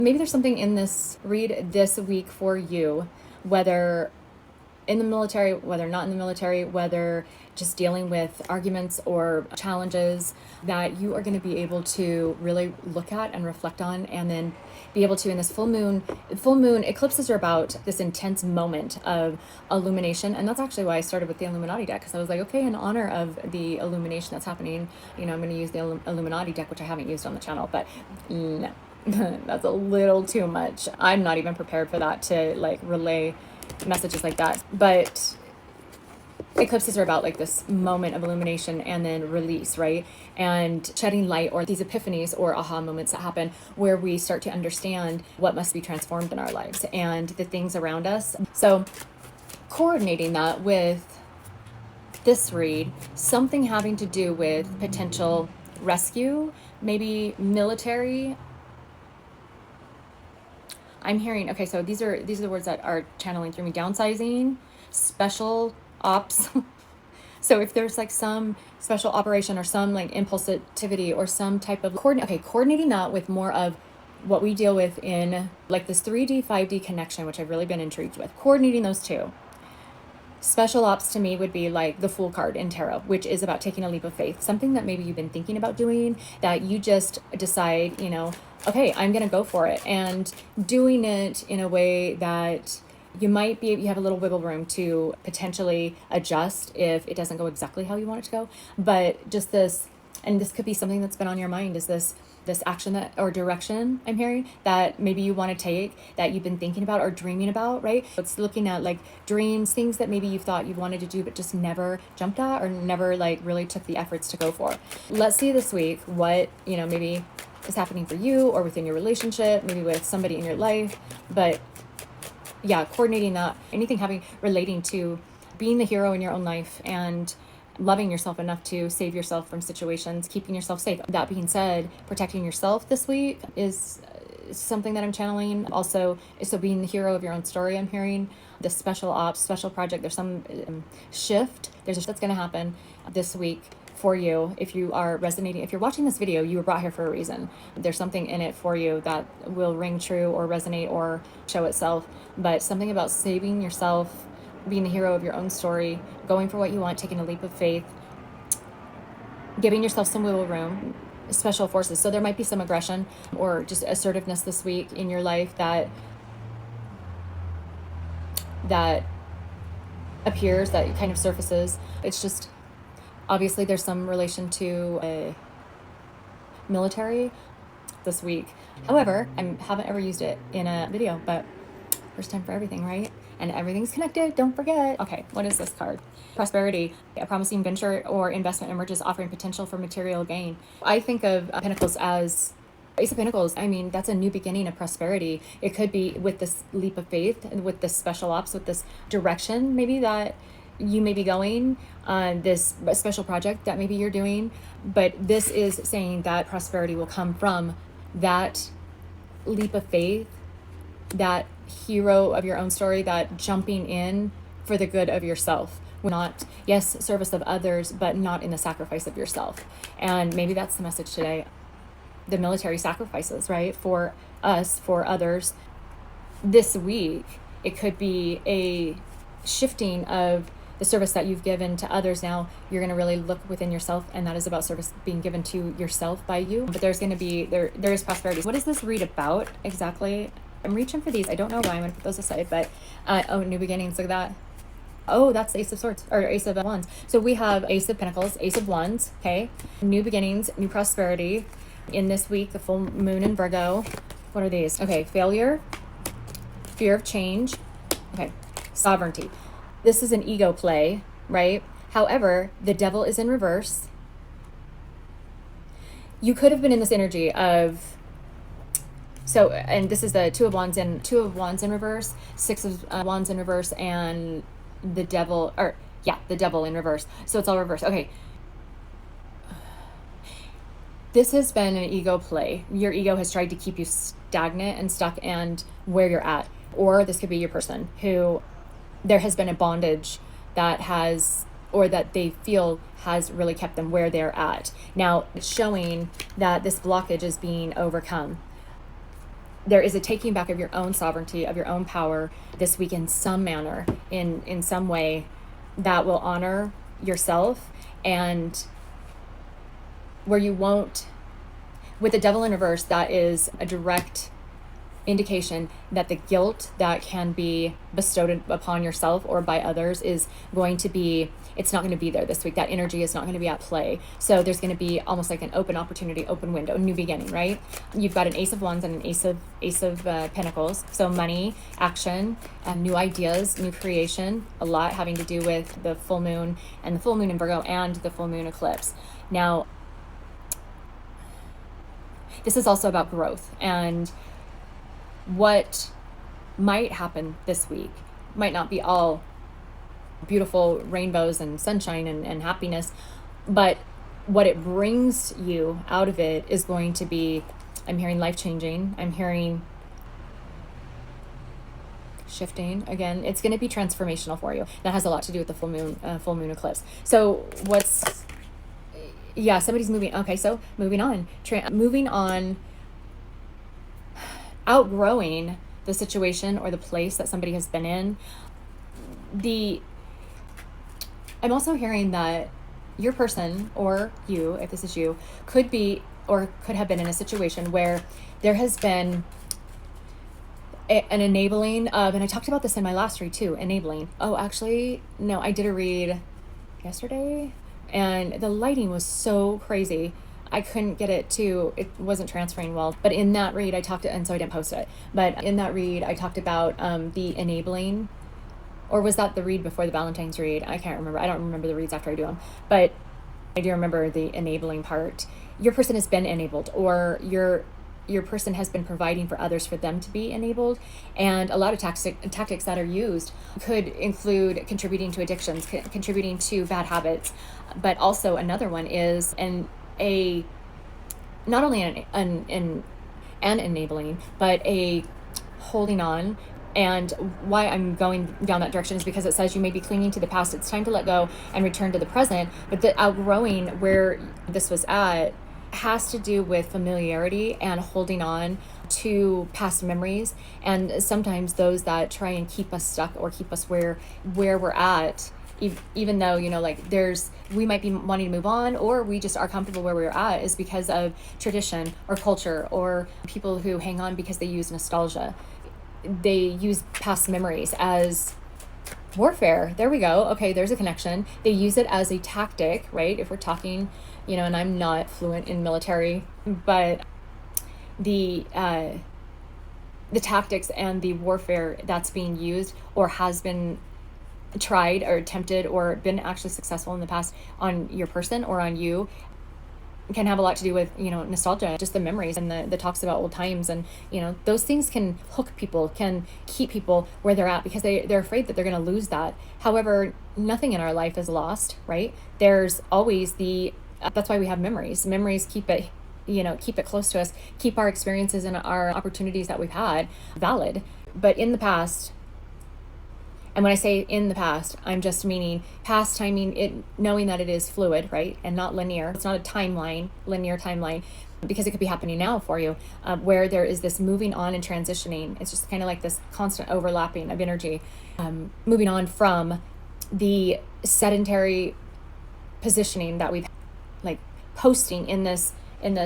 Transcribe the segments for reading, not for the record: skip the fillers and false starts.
Maybe there's something in this read this week for you, whether in the military, whether not in the military, whether just dealing with arguments or challenges, that you are going to be able to really look at and reflect on, and then be able to, in this full moon eclipses are about this intense moment of illumination. And that's actually why I started with the Illuminati deck, because I was like, okay, in honor of the illumination that's happening, I'm going to use the Illuminati deck, which I haven't used on the channel, but no. That's a little too much. I'm not even prepared for that, to like relay messages like that. But eclipses are about like this moment of illumination and then release, right? And shedding light, or these epiphanies or aha moments that happen where we start to understand what must be transformed in our lives and the things around us. So coordinating that with this read, something having to do with potential rescue, maybe military. I'm hearing, okay, so these are the words that are channeling through me: downsizing, special ops. So if there's like some special operation or some like impulsivity or some type of coordinating that with more of what we deal with in like this 3D, 5D connection, which I've really been intrigued with. Coordinating those two. Special ops to me would be like the Fool card in tarot, which is about taking a leap of faith. Something that maybe you've been thinking about doing, that you just decide, okay, I'm going to go for it, and doing it in a way that you have a little wiggle room to potentially adjust if it doesn't go exactly how you want it to go. But just this, and this could be something that's been on your mind, is this action that, or direction I'm hearing, that maybe you want to take, that you've been thinking about or dreaming about, right? It's looking at like dreams, things that maybe you thought you wanted to do but just never jumped at, or never like really took the efforts to go for. Let's see this week what maybe is happening for you, or within your relationship, maybe with somebody in your life. But yeah, coordinating that, anything relating to being the hero in your own life and loving yourself enough to save yourself from situations, keeping yourself safe. That being said, protecting yourself this week is something that I'm channeling. Also, so being the hero of your own story, I'm hearing the special ops, special project. There's some shift. There's a shift that's going to happen this week for you. If you are resonating, if you're watching this video, you were brought here for a reason. There's something in it for you that will ring true or resonate or show itself. But something about saving yourself, being the hero of your own story, going for what you want, taking a leap of faith, giving yourself some wiggle room, special forces. So there might be some aggression or just assertiveness this week in your life that appears, that kind of surfaces. It's just, obviously there's some relation to a military this week. However, I haven't ever used it in a video, but first time for everything, right? And everything's connected, don't forget. Okay, what is this card? Prosperity. A promising venture or investment emerges, offering potential for material gain. I think of Pentacles as Ace of Pentacles. I mean, that's a new beginning of prosperity. It could be with this leap of faith, and with this special ops, with this direction maybe that you may be going on, this special project that maybe you're doing. But this is saying that prosperity will come from that leap of faith, that hero of your own story, that jumping in for the good of yourself. Not, yes, service of others, but not in the sacrifice of yourself. And maybe that's the message today. The military sacrifices, right? For us, for others. This week, it could be a shifting of the service that you've given to others. Now you're going to really look within yourself, and that is about service being given to yourself by you. But there's going to be, there is prosperity. What is this read about exactly? I'm reaching for these. I don't know why. I'm going to put those aside, but oh, new beginnings. Look at that. Oh, that's the Ace of Swords, or Ace of Wands. So we have Ace of Pentacles, Ace of Wands, okay? New beginnings, new prosperity. In this week, the full moon in Virgo. What are these? Okay, failure, fear of change, okay, sovereignty. This is an ego play, right? However, the devil is in reverse. You could have been in this energy of, so, and this is the Two of Wands in reverse, Six of Wands in reverse, and the devil, or yeah, the devil in reverse. So it's all reversed. Okay. This has been an ego play. Your ego has tried to keep you stagnant and stuck and where you're at. Or this could be your person who there has been a bondage that has, or that they feel has really kept them where they're at. Now it's showing that this blockage is being overcome. there is a taking back of your own sovereignty, of your own power this week in some manner, in some way that will honor yourself, and where you won't, with the devil in reverse, that is a direct indication that the guilt that can be bestowed upon yourself or by others is going to be, it's not going to be there this week. That energy is not going to be at play. So there's going to be almost like an open opportunity, open window, new beginning, right? You've got an Ace of Wands and an Ace of Pentacles. So money, action, new ideas, new creation, a lot having to do with the full moon and the full moon in Virgo and the full moon eclipse. Now, this is also about growth, and what might happen this week might not be all beautiful rainbows and sunshine and happiness, but what it brings you out of it is going to be, I'm hearing life-changing, I'm hearing shifting. Again, it's going to be transformational for you. That has a lot to do with the full moon eclipse. So what's, yeah, somebody's moving. Okay, so moving on, outgrowing the situation or the place that somebody has been in. I'm also hearing that your person, or you, if this is you, could be or could have been in a situation where there has been an enabling of, and I talked about this in my last read too, enabling. Oh, actually, no, I did a read yesterday and the lighting was so crazy. I couldn't get it it wasn't transferring well. But in that read, I talked, and so I didn't post it. But in that read, I talked about the enabling, or was that the read before the Valentine's read? I can't remember. I don't remember the reads after I do them. But I do remember the enabling part. Your person has been enabled, or your person has been providing for others for them to be enabled. And a lot of tactics that are used could include contributing to addictions, contributing to bad habits. But also another one is not only an enabling, but a holding on. And why I'm going down that direction is because it says you may be clinging to the past. It's time to let go and return to the present. But the outgrowing where this was at has to do with familiarity and holding on to past memories. And sometimes those that try and keep us stuck or keep us where we're at, even though, like we might be wanting to move on, or we just are comfortable where we're at, is because of tradition or culture, or people who hang on because they use nostalgia. They use past memories as warfare. There we go. Okay, there's a connection. They use it as a tactic, right? If we're talking, and I'm not fluent in military, but the tactics and the warfare that's being used or has been tried or attempted or been actually successful in the past on your person or on you can have a lot to do with, nostalgia, just the memories and the talks about old times. And, those things can hook people, can keep people where they're at because they're afraid that they're going to lose that. However, nothing in our life is lost, right? There's always that's why we have memories. Memories keep it, keep it close to us, keep our experiences and our opportunities that we've had valid. But in the past, and when I say in the past, I'm just meaning past timing, knowing that it is fluid, right? And not linear. It's not a linear timeline, because it could be happening now for you, where there is this moving on and transitioning. It's just kind of like this constant overlapping of energy, moving on from the sedentary positioning that we've like posting in this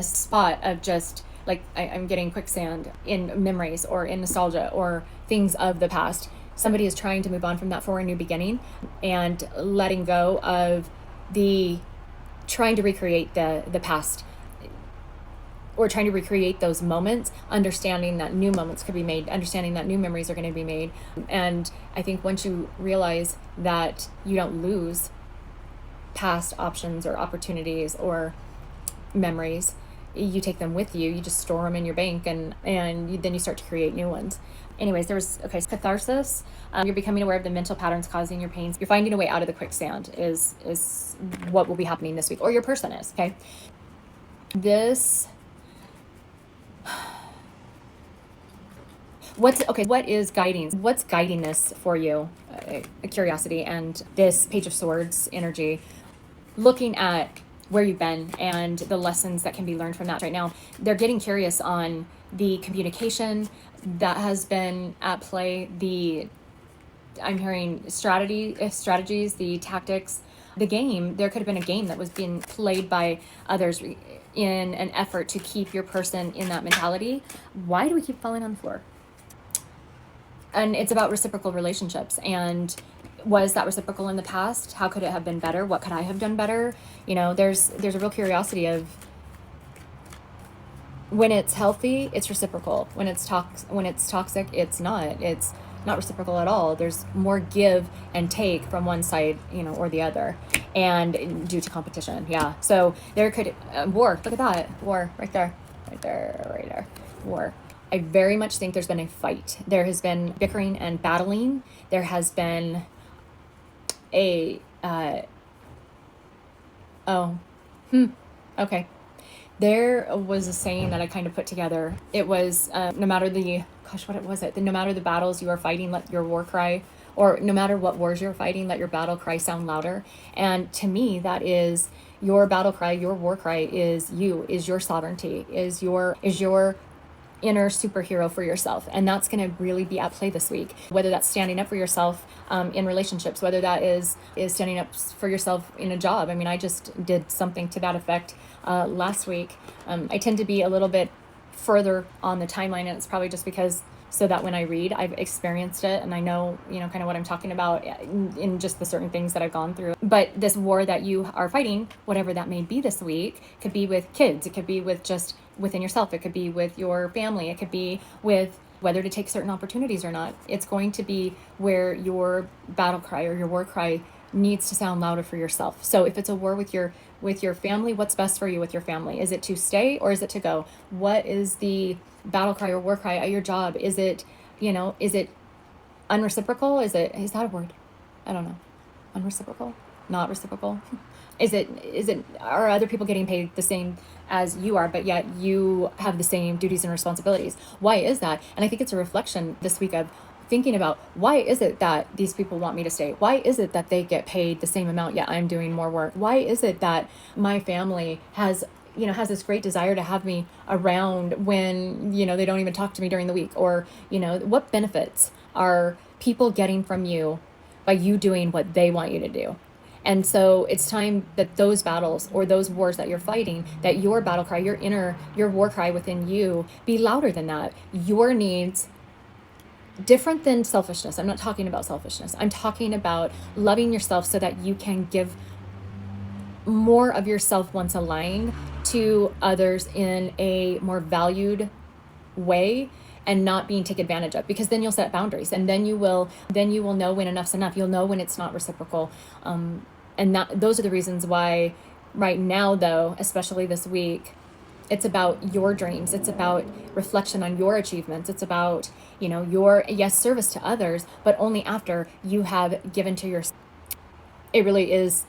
spot of just like I'm getting quicksand in memories or in nostalgia or things of the past. Somebody is trying to move on from that for a new beginning and letting go of trying to recreate the past, or trying to recreate those moments, understanding that new moments could be made, understanding that new memories are going to be made. And I think once you realize that you don't lose past options or opportunities or memories, you take them with you, you just store them in your bank, and then you start to create new ones. Anyways, catharsis. You're becoming aware of the mental patterns causing your pains. You're finding a way out of the quicksand is what will be happening this week, or your person is, okay? What is guiding? What's guiding this for you? A curiosity and this Page of Swords energy, looking at where you've been and the lessons that can be learned from that right now. They're getting curious on the communication that has been at play, I'm hearing strategies, the tactics, the game. There could have been a game that was being played by others in an effort to keep your person in that mentality. Why do we keep falling on the floor? And it's about reciprocal relationships. And was that reciprocal in the past? How could it have been better? What could I have done better? There's a real curiosity of, when it's healthy, it's reciprocal. When it's toxic, it's not reciprocal at all. There's more give and take from one side, or the other, and due to competition. Yeah. So there could war. Look at that war right there, war. I very much think there's been a fight. There has been bickering and battling. There has been a okay. There was a saying that I kind of put together. It was, no matter the battles you are fighting, let your war cry, or no matter what wars you're fighting, let your battle cry sound louder. And to me, that is your battle cry, your war cry is your sovereignty, is your inner superhero for yourself. And that's going to really be at play this week, whether that's standing up for yourself in relationships, whether that is standing up for yourself in a job. I mean, I just did something to that effect last week. I tend to be a little bit further on the timeline, and it's probably just because so that when I read, I've experienced it and I know, kind of what I'm talking about in just the certain things that I've gone through. But this war that you are fighting, whatever that may be this week, could be with kids, it could be with just within yourself, it could be with your family, it could be with whether to take certain opportunities or not. It's going to be where your battle cry or your war cry needs to sound louder for yourself. So if it's a war with your family, what's best for you with your family? Is it to stay or is it to go? What is the battle cry or war cry at your job? Is it unreciprocal? Is that a word? I don't know. Unreciprocal? Not reciprocal? Are other people getting paid the same as you are, but yet you have the same duties and responsibilities? Why is that? And I think it's a reflection this week of thinking about, why is it that these people want me to stay? Why is it that they get paid the same amount, yet I'm doing more work? Why is it that my family has this great desire to have me around when, they don't even talk to me during the week? Or, what benefits are people getting from you by you doing what they want you to do? And so it's time that those battles or those wars that you're fighting, that your battle cry, your war cry within you be louder than that. Your needs, different than selfishness. I'm not talking about selfishness. I'm talking about loving yourself so that you can give more of yourself once aligned to others in a more valued way, and not being taken advantage of, because then you'll set boundaries, and then you will know when enough's enough. You'll know when it's not reciprocal. And those are the reasons why right now, though, especially this week, it's about your dreams. It's about reflection on your achievements. It's about, your, yes, service to others, but only after you have given to yourself. It really is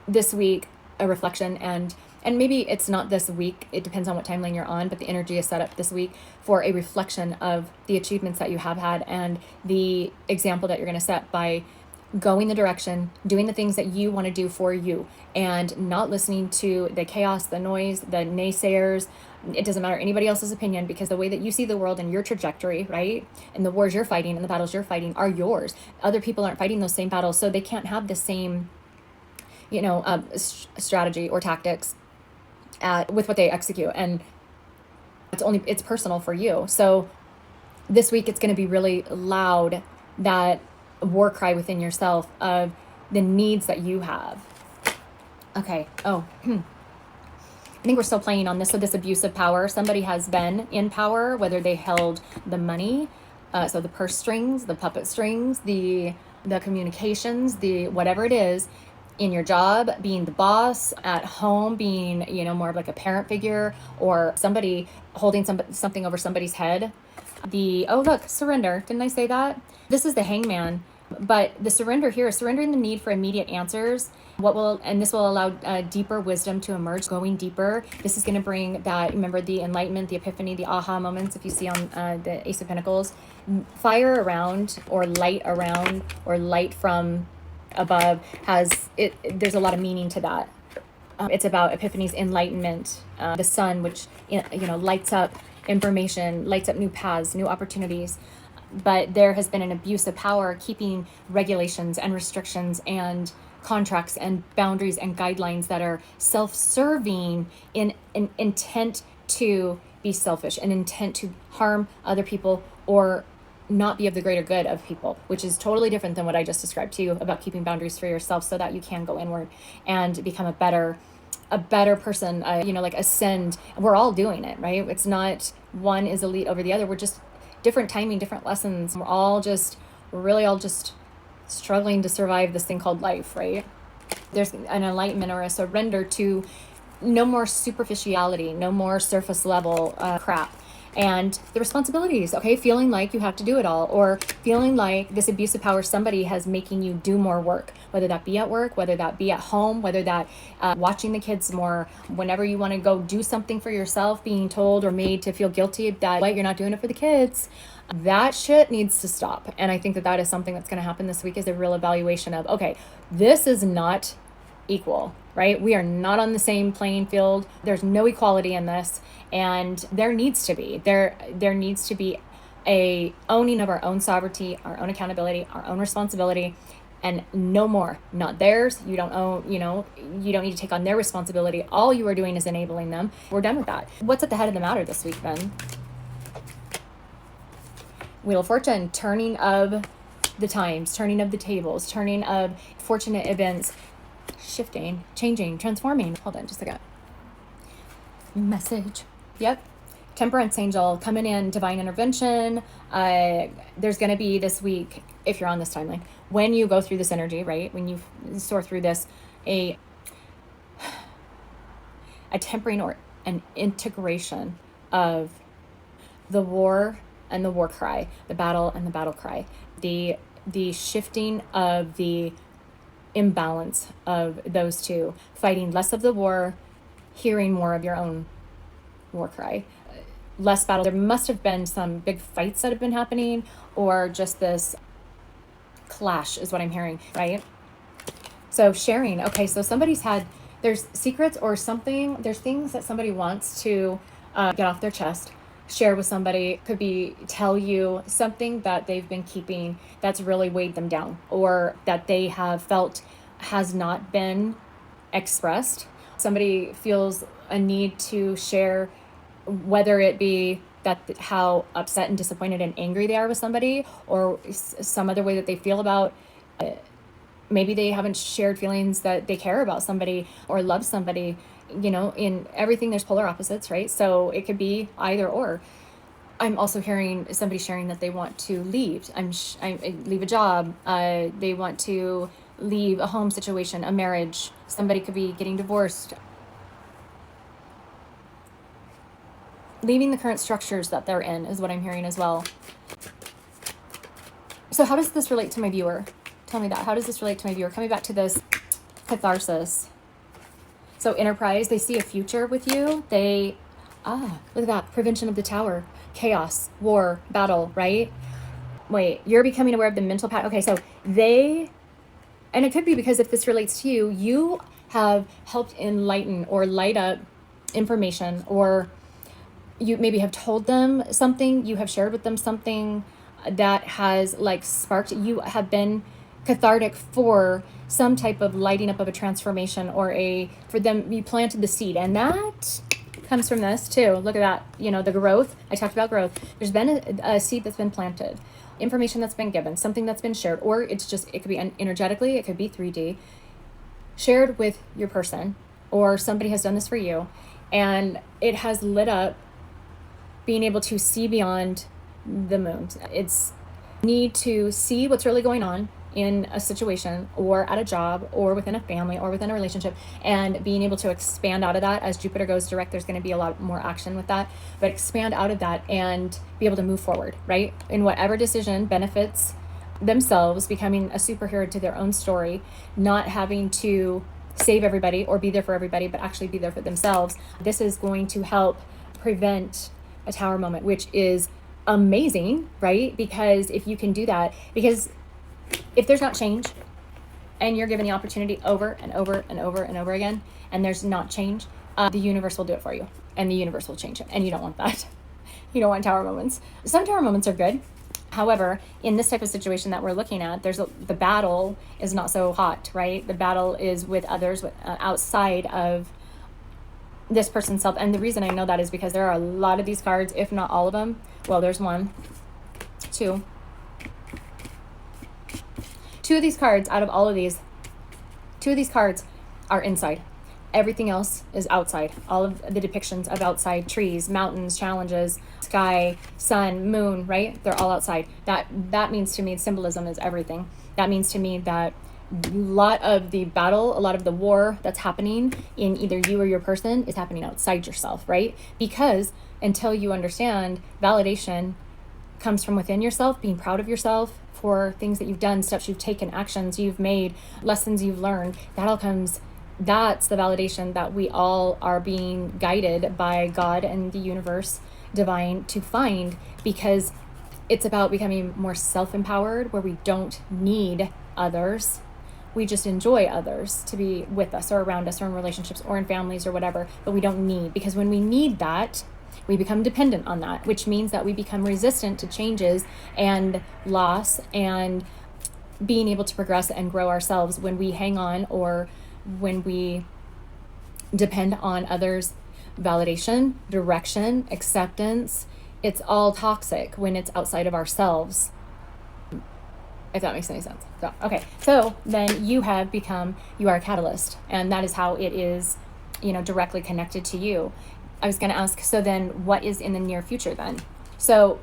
this week a reflection, and maybe it's not this week. It depends on what timeline you're on, but the energy is set up this week for a reflection of the achievements that you have had and the example that you're going to set by going the direction, doing the things that you want to do for you, and not listening to the chaos, the noise, the naysayers. It doesn't matter anybody else's opinion, because the way that you see the world and your trajectory, right, and the wars you're fighting and the battles you're fighting are yours. Other people aren't fighting those same battles, so they can't have the same, strategy or tactics with what they execute, and it's personal for you. So this week it's going to be really loud, that war cry within yourself of the needs that you have. Okay. I think we're still playing on this. So this abuse of power, somebody has been in power, whether they held the money, so the purse strings, the puppet strings, the communications, the whatever it is, in your job, being the boss, at home, being, more of like a parent figure, or somebody holding something over somebody's head. Surrender. Didn't I say that? This is the hangman. But the surrender here is surrendering the need for immediate answers. This will allow deeper wisdom to emerge, going deeper. This is going to bring that, remember, the enlightenment, the epiphany, the aha moments, if you see on the Ace of Pentacles. Fire around, or light from above, there's a lot of meaning to that. It's about epiphanies, enlightenment, the sun, which lights up information, lights up new paths, new opportunities. But there has been an abuse of power, keeping regulations and restrictions and contracts and boundaries and guidelines that are self-serving in an intent to be selfish, an intent to harm other people or not be of the greater good of people, which is totally different than what I just described to you about keeping boundaries for yourself so that you can go inward and become a better person, like ascend. We're all doing it, right? It's not one is elite over the other. We're just different timing, different lessons. We're really all just struggling to survive this thing called life, right? There's an enlightenment or a surrender to no more superficiality, no more surface level crap. And the responsibilities, okay, feeling like you have to do it all, or feeling like this abuse of power somebody has making you do more work, whether that be at work, whether that be at home, whether that watching the kids more, whenever you want to go do something for yourself, being told or made to feel guilty that you're not doing it for the kids. That shit needs to stop. And I think that is something that's going to happen this week, is a real evaluation of, okay, this is not equal, right? We are not on the same playing field. There's no equality in this. And there needs to be a owning of our own sovereignty, our own accountability, our own responsibility, and no more, not theirs. You don't own, you don't need to take on their responsibility. All you are doing is enabling them. We're done with that. What's at the head of the matter this week then? Wheel of Fortune, turning of the times, turning of the tables, turning of fortunate events, shifting, changing, transforming. Hold on just a second. Message. Yep. Temperance angel coming in, divine intervention. There's going to be this week, if you're on this timeline, when you go through this energy, right? When you soar through this, a tempering or an integration of the war and the war cry, the battle and the battle cry, the shifting of the imbalance of those two, fighting less of the war, hearing more of your own war cry, less battle. There must have been some big fights that have been happening, or just this clash is what I'm hearing, right? So sharing, okay, so there's secrets or something, there's things that somebody wants to get off their chest, share with somebody. Could be tell you something that they've been keeping that's really weighed them down, or that they have felt has not been expressed. Somebody feels a need to share, whether it be that how upset and disappointed and angry they are with somebody, or some other way that they feel about maybe they haven't shared feelings that they care about somebody or love somebody. In everything there's polar opposites, right? So it could be either or. I'm also hearing somebody sharing that they want to leave. Leave a job. They want to leave a home situation, a marriage. Somebody could be getting divorced. Leaving the current structures that they're in is what I'm hearing as well. So how does this relate to my viewer? Tell me that. How does this relate to my viewer? Coming back to this catharsis. So enterprise, they see a future with you. Look at that. Prevention of the tower. Chaos, war, battle, right? Wait, you're becoming aware of the mental pattern. Okay, so and it could be because if this relates to you, you have helped enlighten or light up information, or you maybe have told them something, you have shared with them something that has sparked, you have been cathartic for some type of lighting up of a transformation, or for them, you planted the seed, and that comes from this too. Look at that, the growth. I talked about growth. There's been a seed that's been planted, information that's been given, something that's been shared, or it could be energetically, it could be 3D, shared with your person, or somebody has done this for you, and it has lit up being able to see beyond the moon. It's need to see what's really going on in a situation, or at a job, or within a family, or within a relationship, and being able to expand out of that. As Jupiter goes direct, there's going to be a lot more action with that, but expand out of that and be able to move forward, right? In whatever decision benefits themselves, becoming a superhero to their own story, not having to save everybody or be there for everybody, but actually be there for themselves. This is going to help prevent a tower moment, which is amazing, right? Because if you can do that, because if there's not change, and you're given the opportunity over and over and over and over again, and there's not change, the universe will do it for you, and the universe will change it, and you don't want that. You don't want tower moments. Some tower moments are good. However, in this type of situation that we're looking at, the battle is not so hot, right? The battle is with others, outside of this person's self. And the reason I know that is because there are a lot of these cards, if not all of them. Well, there's one, two of these cards out of all of these. Two of these cards are inside. Everything else is outside. All of the depictions of outside: trees, mountains, challenges, sky, sun, moon, right? They're all outside. That means to me, symbolism is everything. That means to me that a lot of the battle, a lot of the war that's happening in either you or your person is happening outside yourself, right? Because until you understand, validation comes from within yourself, being proud of yourself for things that you've done, steps you've taken, actions you've made, lessons you've learned. That's the validation that we all are being guided by God and the universe, divine, to find, because it's about becoming more self-empowered, where we don't need others. We just enjoy others to be with us or around us or in relationships or in families or whatever, but we don't need, because when we need that, we become dependent on that, which means that we become resistant to changes and loss and being able to progress and grow ourselves when we hang on or when we depend on others' validation, direction, acceptance. It's all toxic when it's outside of ourselves, if that makes any sense. So, okay. So then you are a catalyst, and that is how it is, directly connected to you. I was going to ask, so then what is in the near future then? So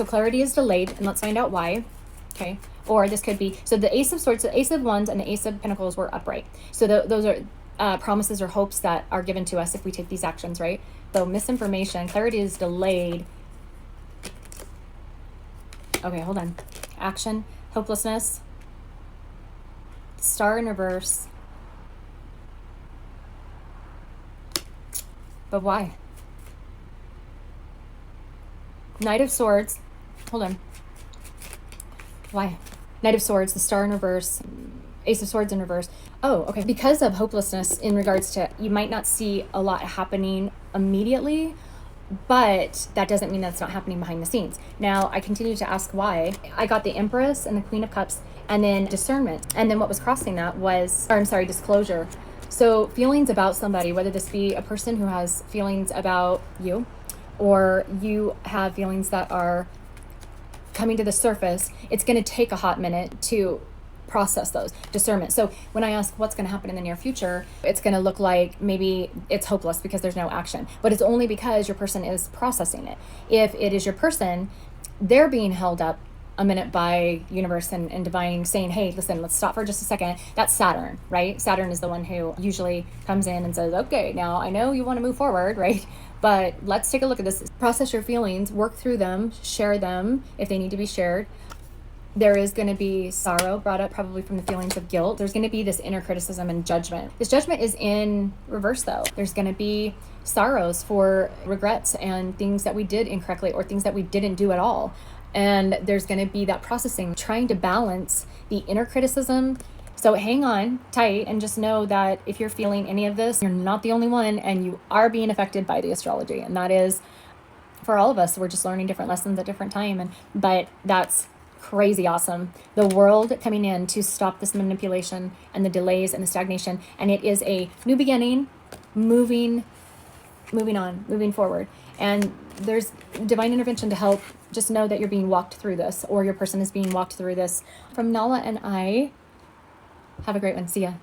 clarity is delayed, and let's find out why. Okay. Or this could be, so the Ace of Swords, the Ace of Wands, and the Ace of Pentacles were upright. So those are promises or hopes that are given to us if we take these actions, right? So misinformation, clarity is delayed. Okay, hold on. Action, hopelessness, Star in reverse. But why? Knight of Swords. Hold on. Why? Knight of Swords, the Star in reverse, Ace of Swords in reverse. Oh, okay. Because of hopelessness in regards to, you might not see a lot happening immediately, but that doesn't mean that's not happening behind the scenes. Now, I continue to ask why. I got the Empress and the Queen of Cups, and then discernment. And then what was crossing that was, disclosure. So feelings about somebody, whether this be a person who has feelings about you, or you have feelings that are coming to the surface, it's going to take a hot minute to process those. Discernment. So when I ask what's going to happen in the near future, it's going to look like maybe it's hopeless because there's no action, but it's only because your person is processing it. If it is your person, they're being held up a minute by universe and divine, saying, hey, listen, let's stop for just a second. That's Saturn, right? Saturn is the one who usually comes in and says, okay, now I know you want to move forward, right? But let's take a look at this. Process your feelings, work through them, share them if they need to be shared. There is going to be sorrow brought up, probably from the feelings of guilt. There's going to be this inner criticism and judgment. This judgment is in reverse, though. There's going to be sorrows for regrets and things that we did incorrectly or things that we didn't do at all. And there's going to be that processing, trying to balance the inner criticism. So hang on tight and just know that if you're feeling any of this, you're not the only one, and you are being affected by the astrology. And that is for all of us. We're just learning different lessons at different time. But that's crazy awesome. The world coming in to stop this manipulation and the delays and the stagnation. And it is a new beginning, moving on, moving forward. And there's divine intervention to help. Just know that you're being walked through this, or your person is being walked through this. From Nala and I, have a great one. See ya.